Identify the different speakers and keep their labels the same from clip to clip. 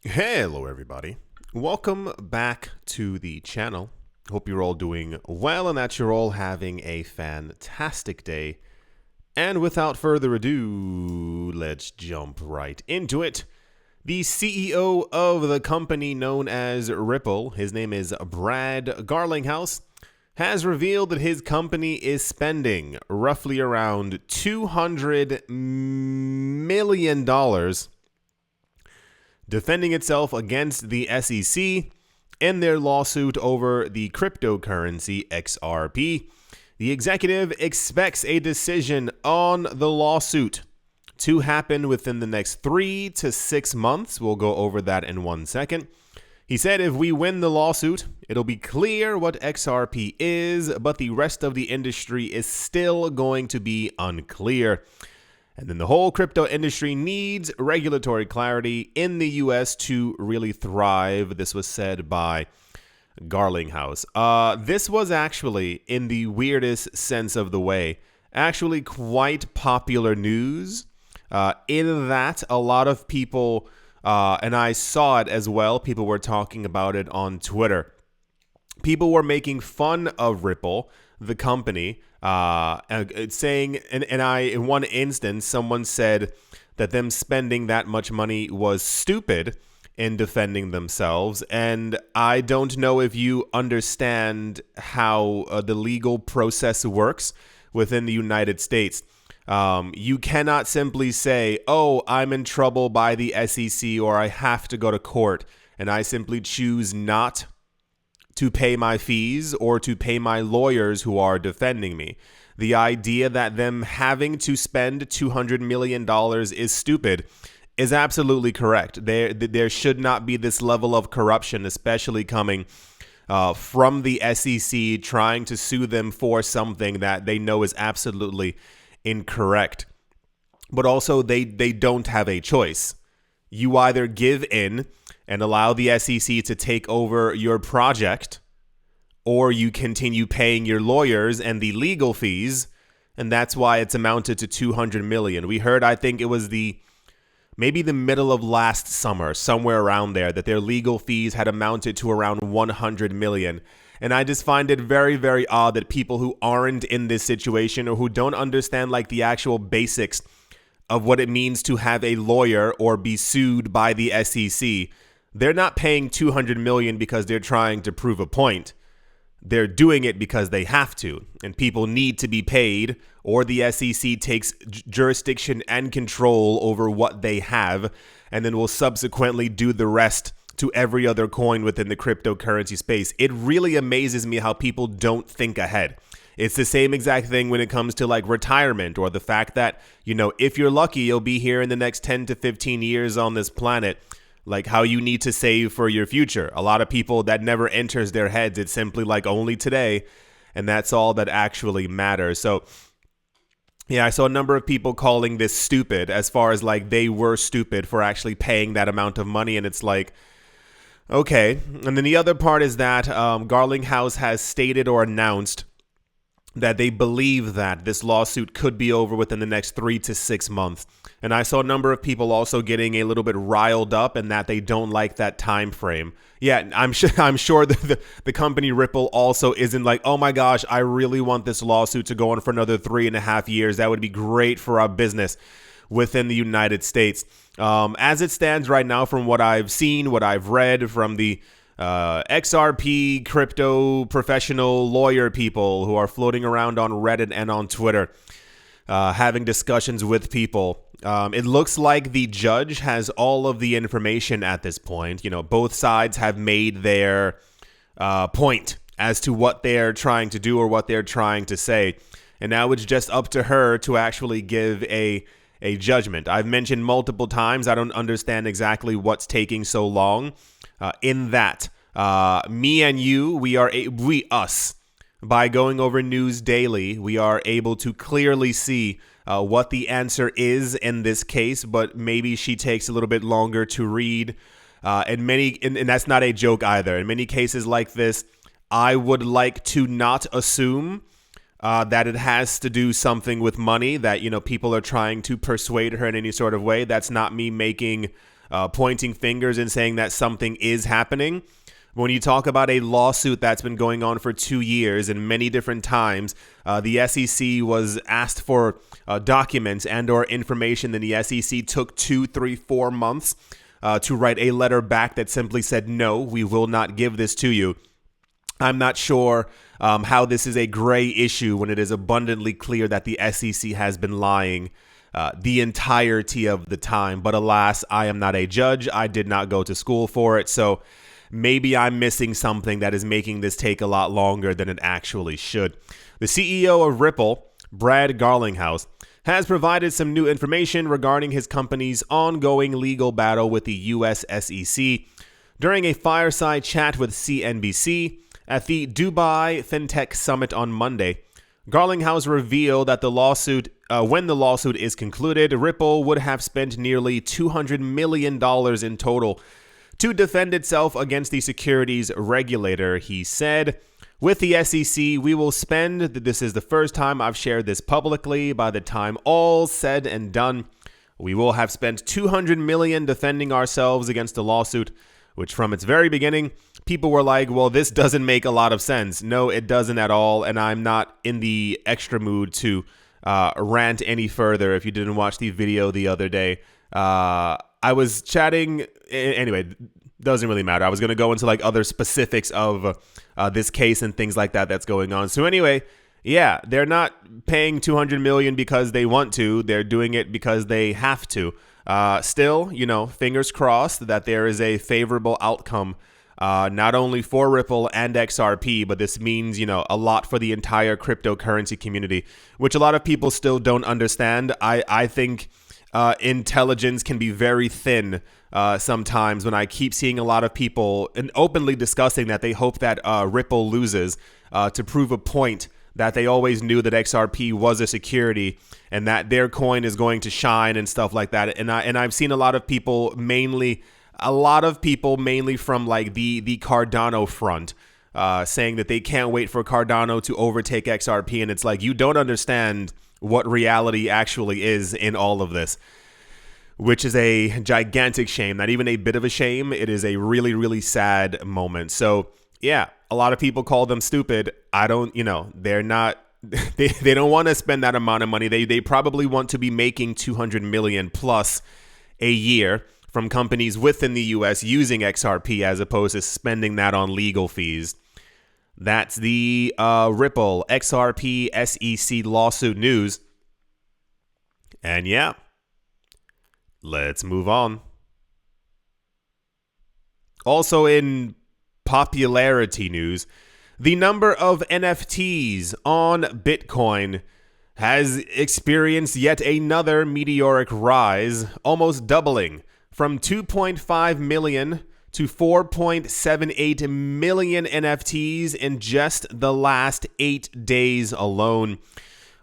Speaker 1: Hello everybody, welcome back to the channel. Hope you're all doing well and that you're all having a fantastic day. And without further ado, let's jump right into it. The CEO of the company known as Ripple, his name is Brad Garlinghouse, has revealed that his company is spending roughly around $200 million defending itself against the SEC in their lawsuit over the cryptocurrency XRP. The executive expects a decision on the lawsuit to happen within the next 3 to 6 months. We'll go over that in 1 second. He said if we win the lawsuit, it'll be clear what XRP is, but the rest of the industry is still going to be unclear. And then the whole crypto industry needs regulatory clarity in the US to really thrive. This was said by Garlinghouse. This was actually, in the weirdest sense of the way, actually quite popular news. In that, a lot of people, and I saw it as well, people were talking about it on Twitter. People were making fun of Ripple, the company, saying, and in one instance, someone said that them spending that much money was stupid in defending themselves. And I don't know if you understand how the legal process works within the United States. You cannot simply say, oh, I'm in trouble by the SEC or I have to go to court, and I simply choose not to pay my fees or to pay my lawyers who are defending me. The idea that them having to spend $200 million is stupid is absolutely correct. There should not be this level of corruption, especially coming from the SEC trying to sue them for something that they know is absolutely incorrect. But also, they don't have a choice. You either give in and allow the SEC to take over your project, or you continue paying your lawyers and the legal fees, and that's why it's amounted to $200 million. We heard, I think it was maybe the middle of last summer, somewhere around there, that their legal fees had amounted to around $100 million. And I just find it very, very odd that people who aren't in this situation or who don't understand like the actual basics of what it means to have a lawyer or be sued by the SEC, they're not paying $200 million because they're trying to prove a point. They're doing it because they have to, and people need to be paid, or the SEC takes jurisdiction and control over what they have, and then will subsequently do the rest to every other coin within the cryptocurrency space. It really amazes me how people don't think ahead. It's the same exact thing when it comes to like retirement, or the fact that, if you're lucky, you'll be here in the next 10 to 15 years on this planet. Like how you need to save for your future. A lot of people, that never enters their heads. It's simply like only today, and that's all that actually matters. So yeah, I saw a number of people calling this stupid, as far as like they were stupid for actually paying that amount of money. And it's like, okay. And then the other part is that Garlinghouse has stated or announced that they believe that this lawsuit could be over within the next 3 to 6 months. And I saw a number of people also getting a little bit riled up, and that they don't like that time frame. Yeah, I'm sure the company Ripple also isn't like, oh my gosh, I really want this lawsuit to go on for another 3.5 years. That would be great for our business within the United States. As it stands right now, from what I've seen, what I've read from the XRP crypto professional lawyer people who are floating around on Reddit and on Twitter, having discussions with people. It looks like the judge has all of the information at this point. Both sides have made their point as to what they're trying to do or what they're trying to say. And now it's just up to her to actually give a judgment. I've mentioned multiple times, I don't understand exactly what's taking so long. In that, me and you, us, by going over news daily, we are able to clearly see what the answer is in this case, but maybe she takes a little bit longer to read. And that's not a joke either. In many cases like this, I would like to not assume that it has to do something with money, that, people are trying to persuade her in any sort of way. That's not me making pointing fingers and saying that something is happening. When you talk about a lawsuit that's been going on for 2 years and many different times, the SEC was asked for documents and or information, then the SEC took 2, 3, 4 months to write a letter back that simply said, no, we will not give this to you. I'm not sure how this is a gray issue when it is abundantly clear that the SEC has been lying the entirety of the time. But alas, I am not a judge. I did not go to school for it. So maybe I'm missing something that is making this take a lot longer than it actually should. The CEO of Ripple, Brad Garlinghouse, has provided some new information regarding his company's ongoing legal battle with the U.S. SEC during a fireside chat with CNBC at the Dubai FinTech Summit on Monday. Garlinghouse revealed that when the lawsuit is concluded, Ripple would have spent nearly $200 million in total to defend itself against the securities regulator. He said, with the SEC, we will spend, this is the first time I've shared this publicly, by the time all's said and done, we will have spent $200 million defending ourselves against the lawsuit, which from its very beginning, people were like, well, this doesn't make a lot of sense. No, it doesn't at all, and I'm not in the extra mood to rant any further. If you didn't watch the video the other day, I was chatting, anyway, doesn't really matter. I was going to go into like other specifics of this case and things like that that's going on. So anyway, yeah, they're not paying $200 million because they want to. They're doing it because they have to. Still, fingers crossed that there is a favorable outcome, not only for Ripple and XRP, but this means, a lot for the entire cryptocurrency community, which a lot of people still don't understand. I think intelligence can be very thin sometimes when I keep seeing a lot of people and openly discussing that they hope that Ripple loses to prove a point that they always knew that XRP was a security and that their coin is going to shine and stuff like that. And I've seen a lot of people mainly from like the Cardano front saying that they can't wait for Cardano to overtake XRP. And it's like, you don't understand what reality actually is in all of this, which is a gigantic shame. Not even a bit of a shame. It is a really, really sad moment. So yeah, a lot of people call them stupid. I don't, they're not, they don't want to spend that amount of money. They probably want to be making 200 million plus a year from companies within the US using XRP as opposed to spending that on legal fees. That's the Ripple XRP SEC lawsuit news. And yeah, let's move on. Also in popularity news, the number of NFTs on Bitcoin has experienced yet another meteoric rise, almost doubling from 2.5 million to 4.78 million NFTs in just the last 8 days alone.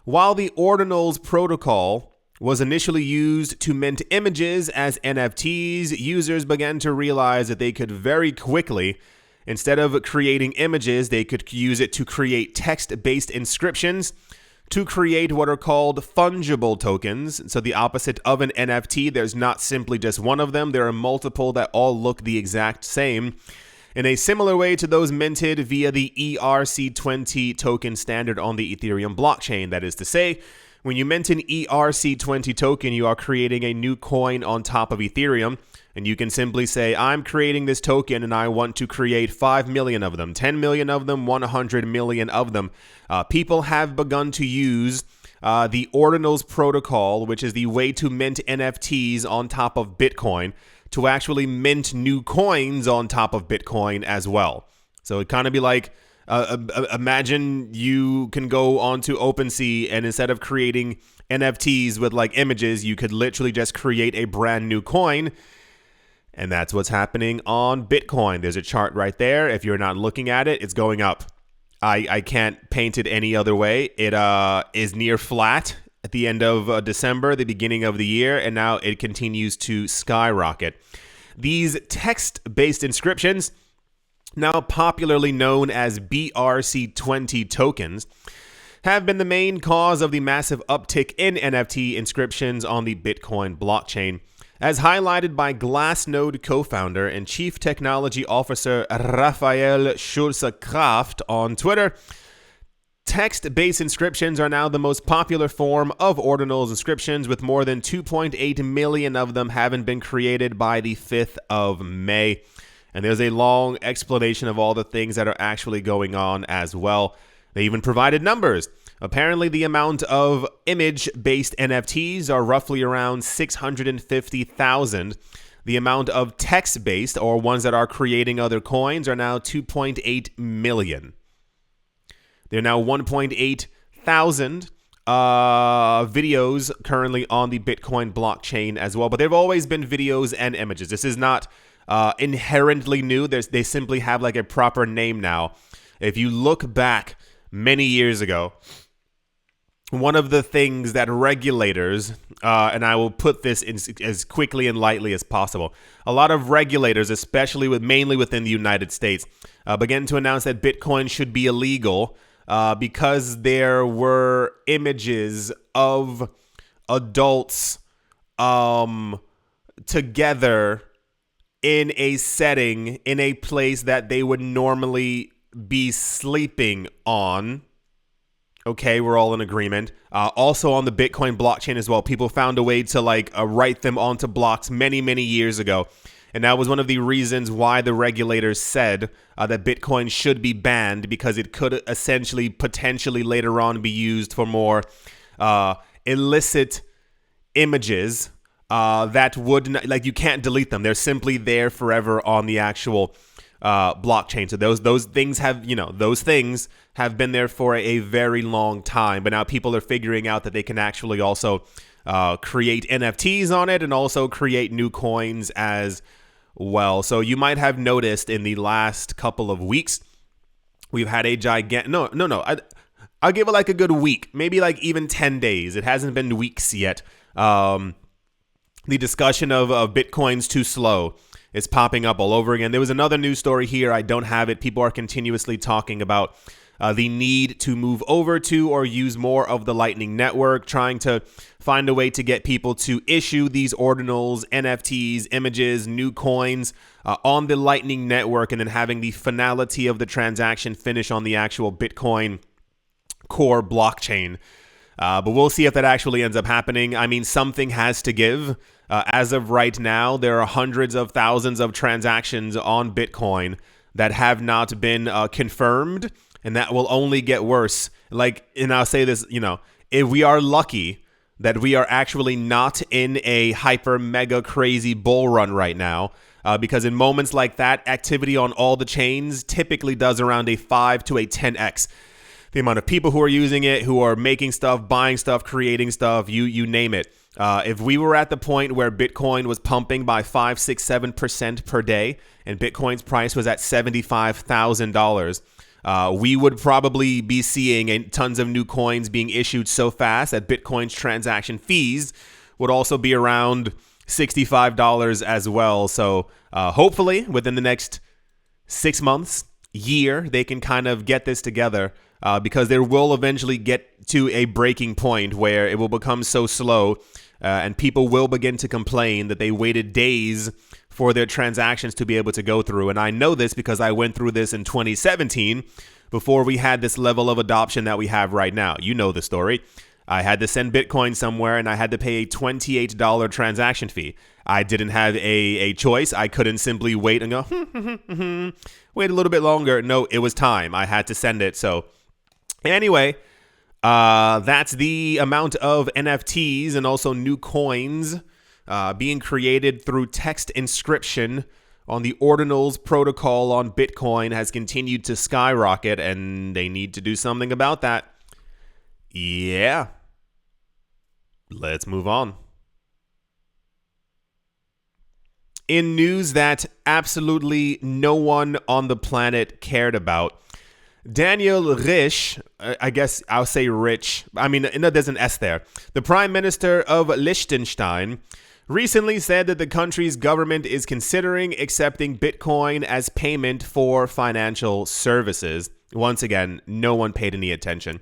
Speaker 1: While the Ordinals protocol was initially used to mint images as NFTs, users began to realize that they could very quickly, instead of creating images, they could use it to create text-based inscriptions, to create what are called fungible tokens. So the opposite of an NFT, there's not simply just one of them. There are multiple that all look the exact same in a similar way to those minted via the ERC20 token standard on the Ethereum blockchain. That is to say, when you mint an ERC20 token, you are creating a new coin on top of Ethereum, and you can simply say, I'm creating this token and I want to create 5 million of them, 10 million of them, 100 million of them. People have begun to use the Ordinals protocol, which is the way to mint NFTs on top of Bitcoin, to actually mint new coins on top of Bitcoin as well. So it kind of be like, imagine you can go onto OpenSea and instead of creating NFTs with like images, you could literally just create a brand new coin. And that's what's happening on Bitcoin. There's a chart right there. If you're not looking at it, it's going up. I can't paint it any other way. It is near flat at the end of December, the beginning of the year, and now it continues to skyrocket. These text-based inscriptions, now popularly known as BRC20 tokens, have been the main cause of the massive uptick in NFT inscriptions on the Bitcoin blockchain. As highlighted by Glassnode co-founder and chief technology officer Raphael Schulze-Kraft on Twitter, text-based inscriptions are now the most popular form of ordinals inscriptions, with more than 2.8 million of them having been created by the 5th of May. And there's a long explanation of all the things that are actually going on as well. They even provided numbers. Apparently, the amount of image-based NFTs are roughly around 650,000. The amount of text-based, or ones that are creating other coins, are now 2.8 million. There are now 1.8 thousand videos currently on the Bitcoin blockchain as well. But there have always been videos and images. This is not inherently new. They simply have like a proper name now. If you look back many years ago, one of the things that regulators, and I will put this in as quickly and lightly as possible, a lot of regulators, especially mainly within the United States, began to announce that Bitcoin should be illegal because there were images of adults together in a setting, in a place that they would normally be sleeping on. Okay, we're all in agreement. Also on the Bitcoin blockchain as well, people found a way to write them onto blocks many, many years ago. And that was one of the reasons why the regulators said that Bitcoin should be banned, because it could essentially potentially later on be used for more illicit images that would not, you can't delete them. They're simply there forever on the actual blockchain. So those things have been there for a very long time, but now people are figuring out that they can actually also create NFTs on it and also create new coins as well. So you might have noticed in the last couple of weeks, we've had a gigantic, I'll give it like a good week, maybe like even 10 days. It hasn't been weeks yet. The discussion of Bitcoin's too slow is popping up all over again. There was another news story here. I don't have it. People are continuously talking about the need to move over to or use more of the Lightning Network, trying to find a way to get people to issue these ordinals, NFTs, images, new coins on the Lightning Network, and then having the finality of the transaction finish on the actual Bitcoin core blockchain. But we'll see if that actually ends up happening. I mean, something has to give. As of right now, there are hundreds of thousands of transactions on Bitcoin that have not been confirmed, and that will only get worse. And I'll say this, if we are lucky that we are actually not in a hyper mega crazy bull run right now, because in moments like that, activity on all the chains typically does around a 5 to a 10x. The amount of people who are using it, who are making stuff, buying stuff, creating stuff, you name it. If we were at the point where Bitcoin was pumping by 5, 6, 7% per day, and Bitcoin's price was at $75,000, we would probably be seeing tons of new coins being issued so fast that Bitcoin's transaction fees would also be around $65 as well. So hopefully within the next 6 months, year, they can kind of get this together, because there will eventually get to a breaking point where it will become so slow and people will begin to complain that they waited days for their transactions to be able to go through. And I know this because I went through this in 2017 before we had this level of adoption that we have right now. You know the story. I had to send Bitcoin somewhere and I had to pay a $28 transaction fee. I didn't have a choice. I couldn't simply wait and go, wait a little bit longer. No, it was time. I had to send it. So anyway, that's the amount of NFTs and also new coins being created through text inscription on the Ordinals protocol on Bitcoin has continued to skyrocket, and they need to do something about that. Yeah. Let's move on. In news that absolutely no one on the planet cared about, Daniel Rich, I guess I'll say Rich. I mean, no, there's an S there. The Prime Minister of Liechtenstein recently said that the country's government is considering accepting Bitcoin as payment for financial services. Once again, no one paid any attention.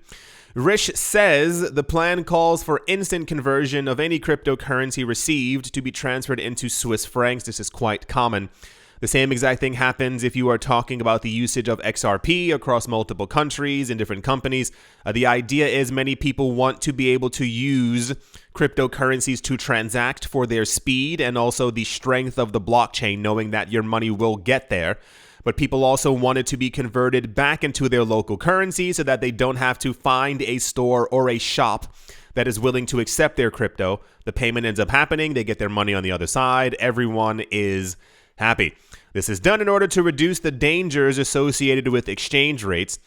Speaker 1: Rish says the plan calls for instant conversion of any cryptocurrency received to be transferred into Swiss francs. This is quite common. The same exact thing happens if you are talking about the usage of XRP across multiple countries and different companies. The idea is many people want to be able to use cryptocurrencies to transact for their speed and also the strength of the blockchain, knowing that your money will get there. But people also want it to be converted back into their local currency so that they don't have to find a store or a shop that is willing to accept their crypto. The payment ends up happening. They get their money on the other side. Everyone is happy. This is done in order to reduce the dangers associated with exchange rates.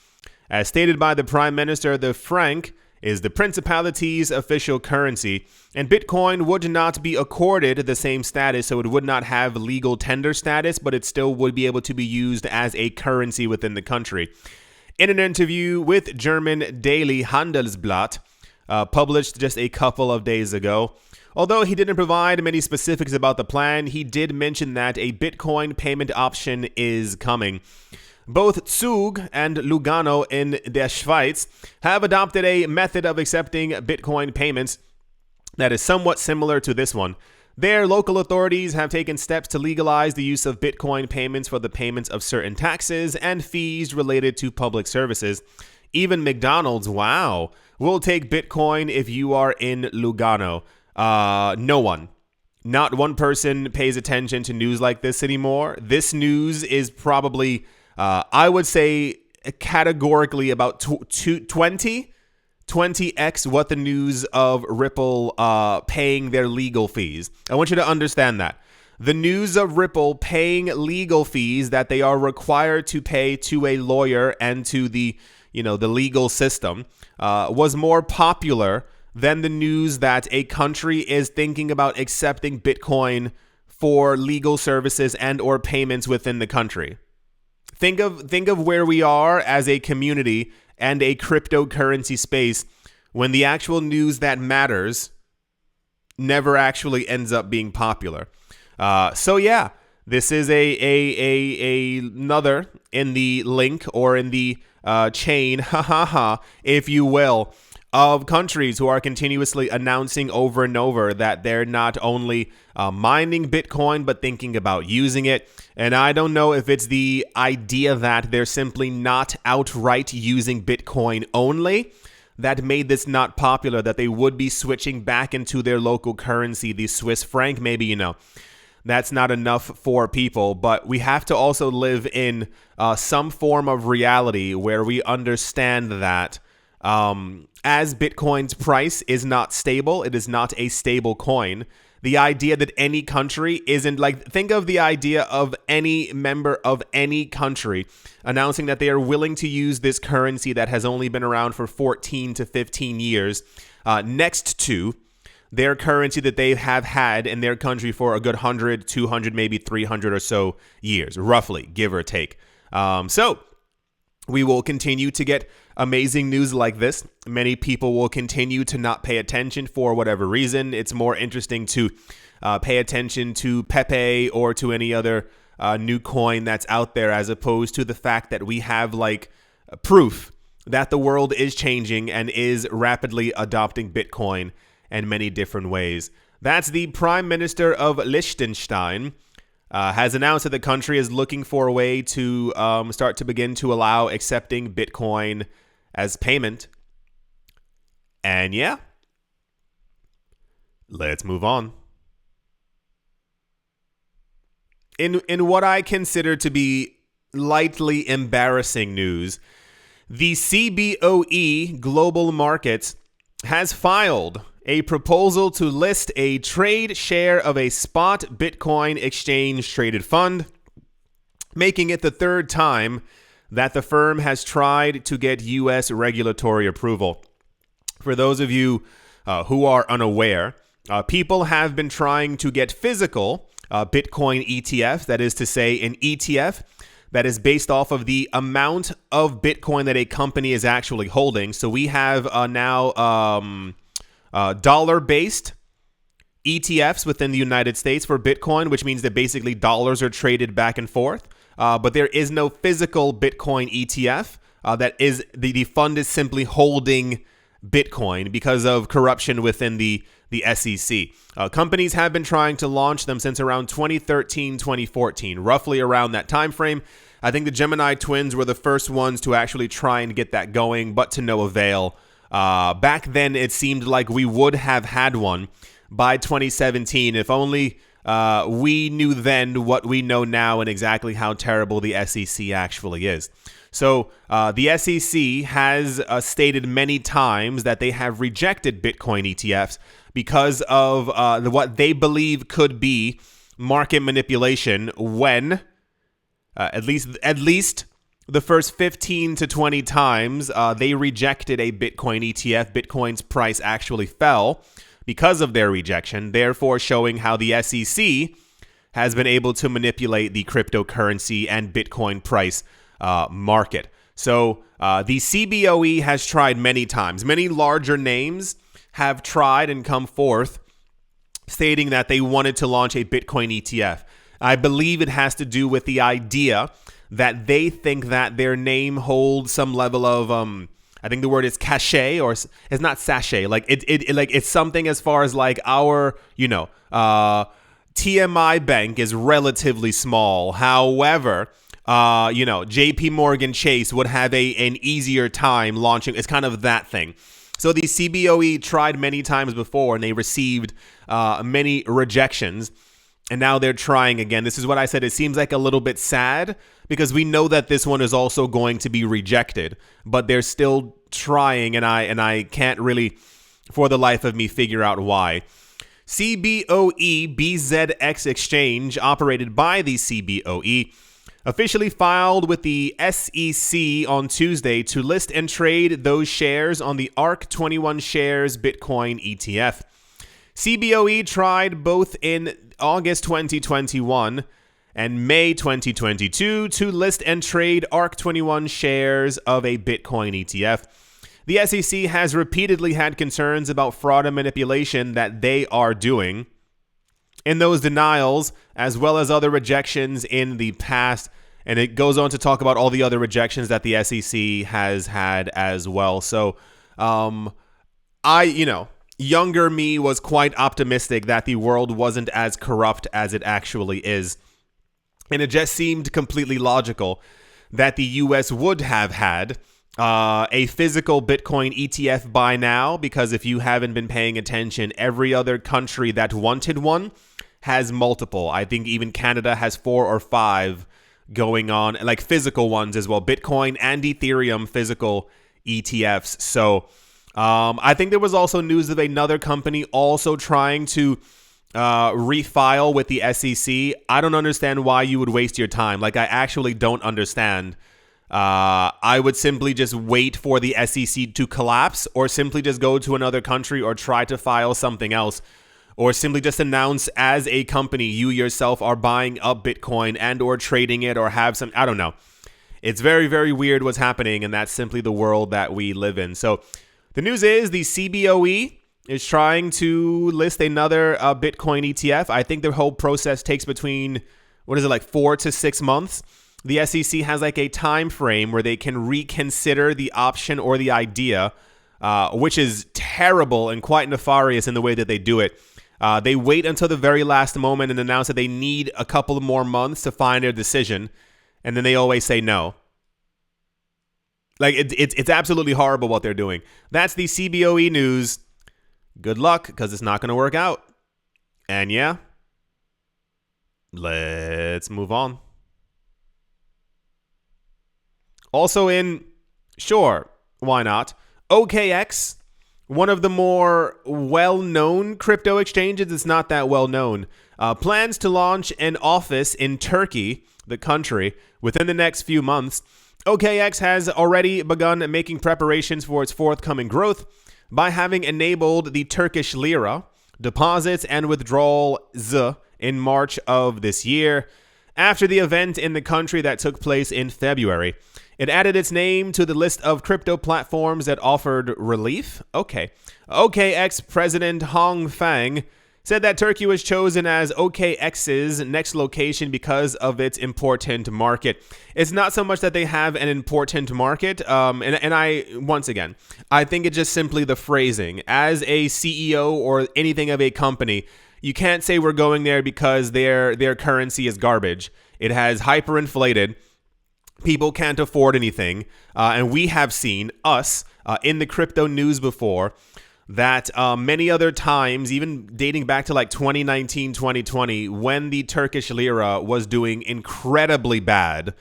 Speaker 1: As stated by the Prime Minister, the franc is the principality's official currency, and Bitcoin would not be accorded the same status, so it would not have legal tender status, but it still would be able to be used as a currency within the country. In an interview with German daily Handelsblatt, published just a couple of days ago, although he didn't provide many specifics about the plan, he did mention that a Bitcoin payment option is coming. Both Zug and Lugano in der Schweiz have adopted a method of accepting Bitcoin payments that is somewhat similar to this one. Their local authorities have taken steps to legalize the use of Bitcoin payments for the payments of certain taxes and fees related to public services. Even McDonald's, wow, will take Bitcoin if you are in Lugano. No one. Not one person pays attention to news like this anymore. This news is probably, I would say, categorically about 20x what the news of Ripple paying their legal fees. I want you to understand that. The news of Ripple paying legal fees that they are required to pay to a lawyer and to the legal system was more popular than the news that a country is thinking about accepting Bitcoin for legal services and or payments within the country. Think of where we are as a community and a cryptocurrency space when the actual news that matters never actually ends up being popular. So yeah, this is another in the link or in the chain, if you will, of countries who are continuously announcing over and over that they're not only mining Bitcoin, but thinking about using it. And I don't know if it's the idea that they're simply not outright using Bitcoin only that made this not popular, that they would be switching back into their local currency, the Swiss franc, maybe, that's not enough for people. But we have to also live in some form of reality where we understand that as Bitcoin's price is not stable, it is not a stable coin. The idea that any country isn't think of the idea of any member of any country announcing that they are willing to use this currency that has only been around for 14 to 15 years next to their currency that they have had in their country for a good 100, 200, maybe 300 or so years, roughly, give or take. So we will continue to get amazing news like this. Many people will continue to not pay attention for whatever reason. It's more interesting to pay attention to Pepe or to any other new coin that's out there, as opposed to the fact that we have proof that the world is changing and is rapidly adopting Bitcoin in many different ways. That's the Prime Minister of Liechtenstein. Has announced that the country is looking for a way to start to begin to allow accepting Bitcoin as payment. And yeah, let's move on. In what I consider to be lightly embarrassing news, the CBOE Global Markets has filed a proposal to list a trade share of a spot Bitcoin exchange traded fund, making it the third time that the firm has tried to get U.S. regulatory approval. For those of you who are unaware, people have been trying to get physical Bitcoin ETF, that is to say an ETF that is based off of the amount of Bitcoin that a company is actually holding. So we have now dollar-based ETFs within the United States for Bitcoin, which means that basically dollars are traded back and forth. But there is no physical Bitcoin ETF. That is the fund is simply holding Bitcoin because of corruption within the SEC. Companies have been trying to launch them since around 2013, 2014, roughly around that time frame. I think the Gemini twins were the first ones to actually try and get that going, but to no avail. Back then, it seemed like we would have had one by 2017, if only we knew then what we know now and exactly how terrible the SEC actually is. So the SEC has stated many times that they have rejected Bitcoin ETFs because of what they believe could be market manipulation when at least the first 15 to 20 times they rejected a Bitcoin ETF, Bitcoin's price actually fell because of their rejection, therefore showing how the SEC has been able to manipulate the cryptocurrency and Bitcoin price market. So the CBOE has tried many times. Many larger names have tried and come forth stating that they wanted to launch a Bitcoin ETF. I believe it has to do with the idea that they think that their name holds some level of I think the word is cachet, or it's not sachet. Like it's something as far as like our, TMI Bank is relatively small. However, JP Morgan Chase would have an easier time launching. It's kind of that thing. So the CBOE tried many times before and they received many rejections. And now they're trying again. This is what I said. It seems like a little bit sad because we know that this one is also going to be rejected, but they're still trying, and I can't really, for the life of me, figure out why. CBOE BZX Exchange, operated by the CBOE, officially filed with the SEC on Tuesday to list and trade those shares on the ARK21 Shares Bitcoin ETF. CBOE tried both in August 2021 and May 2022 to list and trade ARK21 shares of a Bitcoin ETF. The SEC has repeatedly had concerns about fraud and manipulation that they are doing. In those denials, as well as other rejections in the past, and it goes on to talk about all the other rejections that the SEC has had as well. So, younger me was quite optimistic that the world wasn't as corrupt as it actually is. And it just seemed completely logical that the US would have had a physical Bitcoin ETF by now, because if you haven't been paying attention, every other country that wanted one has multiple. I think even Canada has 4 or 5 going on, like physical ones as well. Bitcoin and Ethereum physical ETFs. So I think there was also news of another company also trying to refile with the SEC. I don't understand why you would waste your time. Like, I actually don't understand. I would simply just wait for the SEC to collapse, or simply just go to another country or try to file something else, or simply just announce as a company you yourself are buying up Bitcoin and or trading it, or have some, I don't know. It's very, very weird what's happening, and that's simply the world that we live in. So the news is the CBOE is trying to list another Bitcoin ETF. I think the whole process takes between, 4 to 6 months. The SEC has like a time frame where they can reconsider the option or the idea, which is terrible and quite nefarious in the way that they do it. They wait until the very last moment and announce that they need a couple more months to find their decision, and then they always say no. Like, it's absolutely horrible what they're doing. That's the CBOE news. Good luck, because it's not going to work out. And yeah, let's move on. Also sure, why not? OKX, one of the more well-known crypto exchanges, it's not that well-known, plans to launch an office in Turkey, the country, within the next few months. OKX has already begun making preparations for its forthcoming growth by having enabled the Turkish lira deposits and withdrawals in March of this year, after the event in the country that took place in February. It added its name to the list of crypto platforms that offered relief. Okay. OKX President Hong Fang said that Turkey was chosen as OKX's next location because of its important market. It's not so much that they have an important market, and I, once again, I think it's just simply the phrasing. As a CEO or anything of a company, you can't say we're going there because their currency is garbage. It has hyperinflated. People can't afford anything, and we have seen in the crypto news before that many other times, even dating back to like 2019, 2020, when the Turkish lira was doing incredibly bad,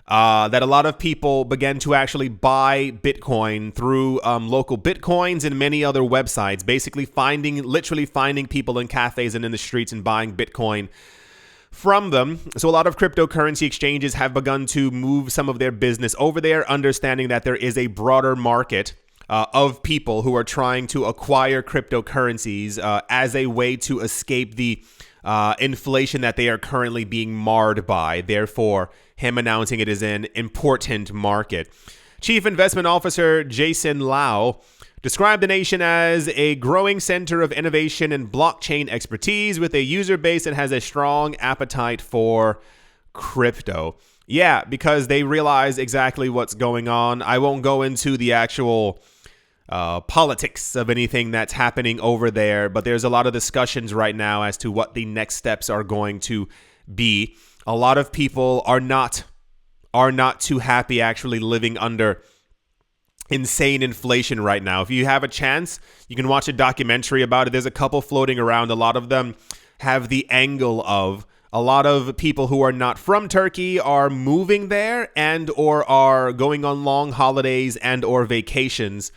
Speaker 1: that a lot of people began to actually buy Bitcoin through local Bitcoins and many other websites, basically literally finding people in cafes and in the streets and buying Bitcoin from them. So a lot of cryptocurrency exchanges have begun to move some of their business over there, understanding that there is a broader market of people who are trying to acquire cryptocurrencies as a way to escape the inflation that they are currently being marred by. Therefore, him announcing it is an important market. Chief Investment Officer Jason Lau described the nation as a growing center of innovation and blockchain expertise with a user base that has a strong appetite for crypto. Yeah, because they realize exactly what's going on. I won't go into the actual politics of anything that's happening over there, but there's a lot of discussions right now as to what the next steps are going to be. A lot of people are not too happy actually living under insane inflation right now. If you have a chance, you can watch a documentary about it. There's a couple floating around. A lot of them have the angle of a lot of people who are not from Turkey are moving there and or are going on long holidays and or vacations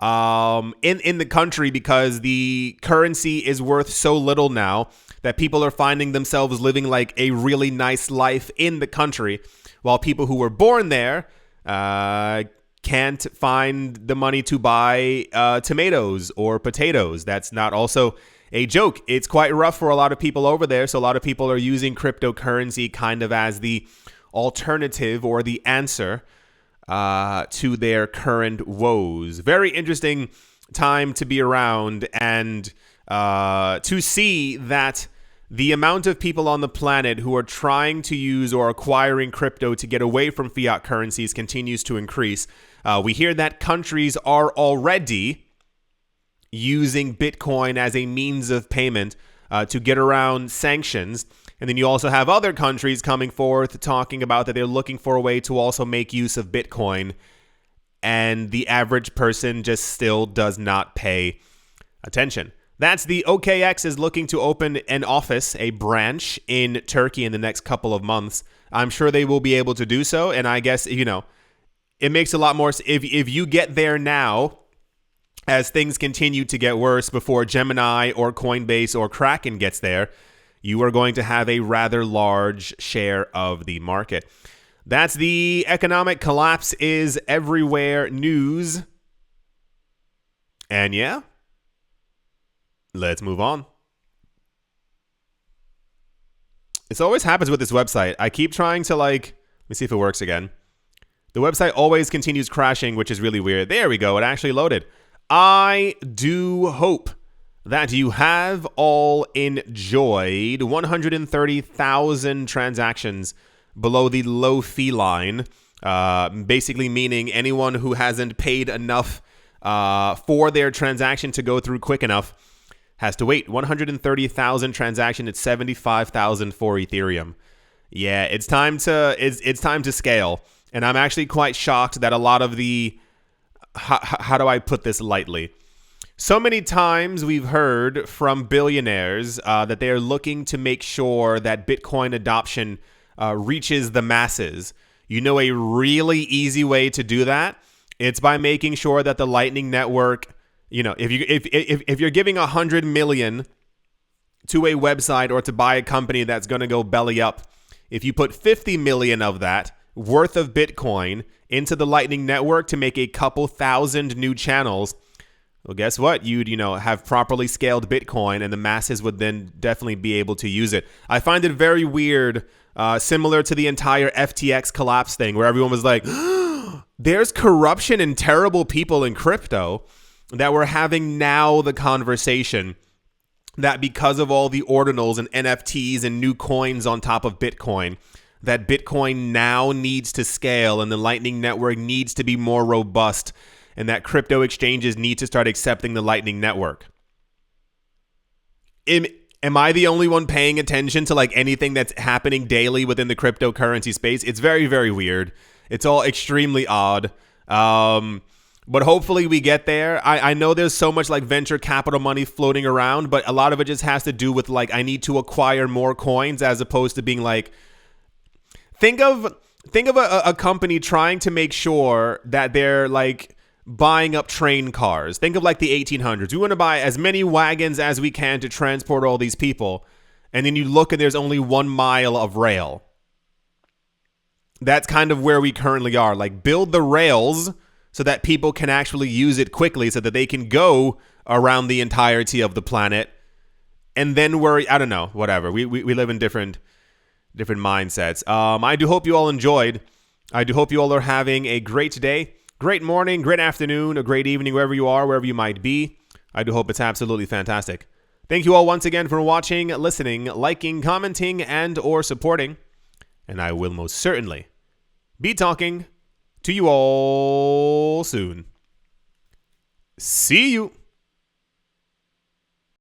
Speaker 1: in the country because the currency is worth so little now that people are finding themselves living like a really nice life in the country, while people who were born there can't find the money to buy tomatoes or potatoes. That's not also a joke. It's quite rough for a lot of people over there. So a lot of people are using cryptocurrency kind of as the alternative or the answer to their current woes. Very interesting time to be around and to see that the amount of people on the planet who are trying to use or acquiring crypto to get away from fiat currencies continues to increase. We hear that countries are already using Bitcoin as a means of payment to get around sanctions. And then you also have other countries coming forth talking about that they're looking for a way to also make use of Bitcoin. And the average person just still does not pay attention. That's the OKX is looking to open an office, a branch in Turkey in the next couple of months. I'm sure they will be able to do so. And I guess, it makes a lot more if you get there now, as things continue to get worse before Gemini or Coinbase or Kraken gets there, you are going to have a rather large share of the market. That's the economic collapse is everywhere news. And yeah, let's move on. This always happens with this website. I keep trying to let me see if it works again. The website always continues crashing, which is really weird. There we go. It actually loaded. I do hope that you have all enjoyed 130,000 transactions below the low fee line, basically meaning anyone who hasn't paid enough for their transaction to go through quick enough has to wait. 130,000 transaction at 75,000 for Ethereum. Yeah, it's time to scale. And I'm actually quite shocked that a lot of the, how do I put this lightly? So many times we've heard from billionaires that they are looking to make sure that Bitcoin adoption reaches the masses. A really easy way to do that? It's by making sure that the Lightning Network, if you're giving 100 million to a website or to buy a company that's going to go belly up, if you put 50 million of that worth of Bitcoin into the Lightning Network to make a couple thousand new channels, well, guess what? You'd, have properly scaled Bitcoin and the masses would then definitely be able to use it. I find it very weird, similar to the entire FTX collapse thing where everyone was like, there's corruption and terrible people in crypto, that we're having now the conversation that because of all the ordinals and NFTs and new coins on top of Bitcoin, that Bitcoin now needs to scale and the Lightning Network needs to be more robust, and that crypto exchanges need to start accepting the Lightning Network. Am I the only one paying attention to like anything that's happening daily within the cryptocurrency space? It's very, very weird. It's all extremely odd. But hopefully we get there. I know there's so much like venture capital money floating around, but a lot of it just has to do with like I need to acquire more coins as opposed to being like, think of a company trying to make sure that they're like buying up train cars. Think of like the 1800s. We want to buy as many wagons as we can to transport all these people. And then you look and there's only 1 mile of rail. That's kind of where we currently are. Like build the rails so that people can actually use it quickly so that they can go around the entirety of the planet. And then I don't know, whatever. We live in different mindsets. I do hope you all enjoyed. I do hope you all are having a great day, great morning, great afternoon, a great evening, wherever you are, wherever you might be. I do hope it's absolutely fantastic. Thank you all once again for watching, listening, liking, commenting, and or supporting. And I will most certainly be talking to you all soon. See you.